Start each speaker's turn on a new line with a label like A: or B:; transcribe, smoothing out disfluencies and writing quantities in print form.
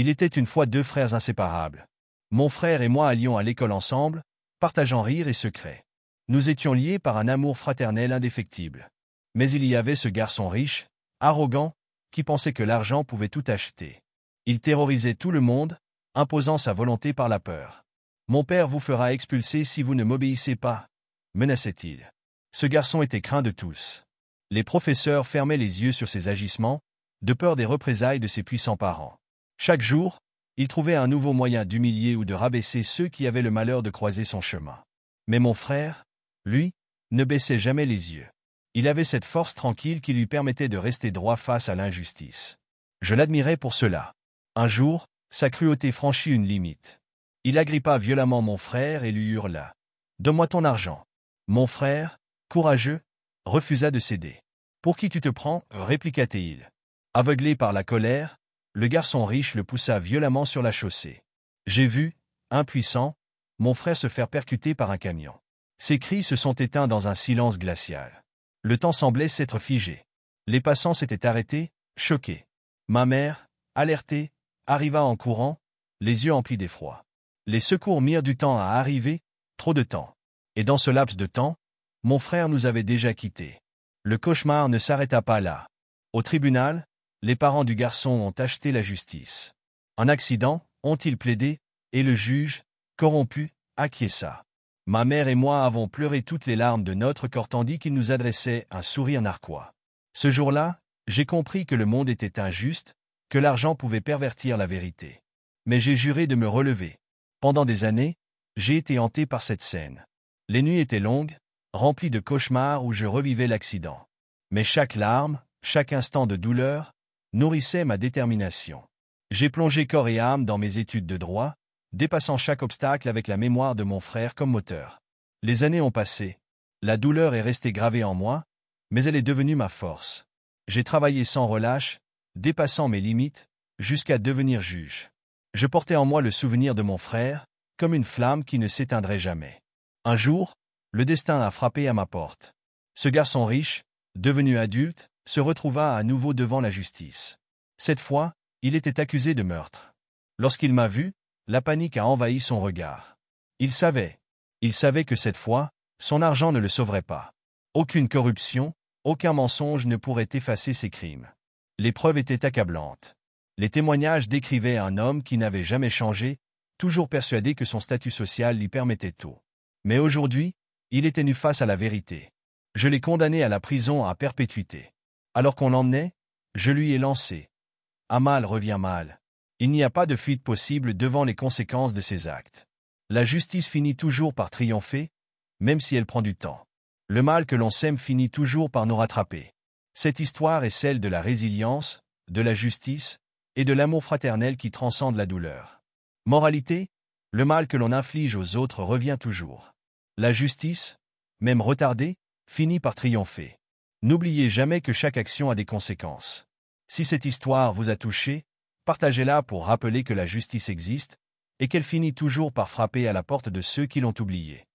A: Il était une fois deux frères inséparables. Mon frère et moi allions à l'école ensemble, partageant rires et secrets. Nous étions liés par un amour fraternel indéfectible. Mais il y avait ce garçon riche, arrogant, qui pensait que l'argent pouvait tout acheter. Il terrorisait tout le monde, imposant sa volonté par la peur. « Mon père vous fera expulser si vous ne m'obéissez pas », menaçait-il. Ce garçon était craint de tous. Les professeurs fermaient les yeux sur ses agissements, de peur des représailles de ses puissants parents. Chaque jour, il trouvait un nouveau moyen d'humilier ou de rabaisser ceux qui avaient le malheur de croiser son chemin. Mais mon frère, lui, ne baissait jamais les yeux. Il avait cette force tranquille qui lui permettait de rester droit face à l'injustice. Je l'admirais pour cela. Un jour, sa cruauté franchit une limite. Il agrippa violemment mon frère et lui hurla. « Donne-moi ton argent !» Mon frère, courageux, refusa de céder. « Pour qui tu te prends » répliqua-t-il. Aveuglé par la colère, le garçon riche le poussa violemment sur la chaussée. J'ai vu, impuissant, mon frère se faire percuter par un camion. Ses cris se sont éteints dans un silence glacial. Le temps semblait s'être figé. Les passants s'étaient arrêtés, choqués. Ma mère, alertée, arriva en courant, les yeux emplis d'effroi. Les secours mirent du temps à arriver, trop de temps. Et dans ce laps de temps, mon frère nous avait déjà quittés. Le cauchemar ne s'arrêta pas là. Au tribunal, les parents du garçon ont acheté la justice. Un accident, ont-ils plaidé, et le juge, corrompu, acquiesça. Ma mère et moi avons pleuré toutes les larmes de notre corps tandis qu'il nous adressait un sourire narquois. Ce jour-là, j'ai compris que le monde était injuste, que l'argent pouvait pervertir la vérité. Mais j'ai juré de me relever. Pendant des années, j'ai été hanté par cette scène. Les nuits étaient longues, remplies de cauchemars où je revivais l'accident. Mais chaque larme, chaque instant de douleur, nourrissait ma détermination. J'ai plongé corps et âme dans mes études de droit, dépassant chaque obstacle avec la mémoire de mon frère comme moteur. Les années ont passé. La douleur est restée gravée en moi, mais elle est devenue ma force. J'ai travaillé sans relâche, dépassant mes limites, jusqu'à devenir juge. Je portais en moi le souvenir de mon frère, comme une flamme qui ne s'éteindrait jamais. Un jour, le destin a frappé à ma porte. Ce garçon riche, devenu adulte, se retrouva à nouveau devant la justice. Cette fois, il était accusé de meurtre. Lorsqu'il m'a vu, la panique a envahi son regard. Il savait que cette fois, son argent ne le sauverait pas. Aucune corruption, aucun mensonge ne pourrait effacer ses crimes. Les preuves étaient accablantes. Les témoignages décrivaient un homme qui n'avait jamais changé, toujours persuadé que son statut social lui permettait tout. Mais aujourd'hui, il était nu face à la vérité. Je l'ai condamné à la prison à perpétuité. Alors qu'on l'emmenait, je lui ai lancé. À mal revient mal. Il n'y a pas de fuite possible devant les conséquences de ses actes. La justice finit toujours par triompher, même si elle prend du temps. Le mal que l'on sème finit toujours par nous rattraper. Cette histoire est celle de la résilience, de la justice et de l'amour fraternel qui transcende la douleur. Moralité, le mal que l'on inflige aux autres revient toujours. La justice, même retardée, finit par triompher. N'oubliez jamais que chaque action a des conséquences. Si cette histoire vous a touché, partagez-la pour rappeler que la justice existe et qu'elle finit toujours par frapper à la porte de ceux qui l'ont oubliée.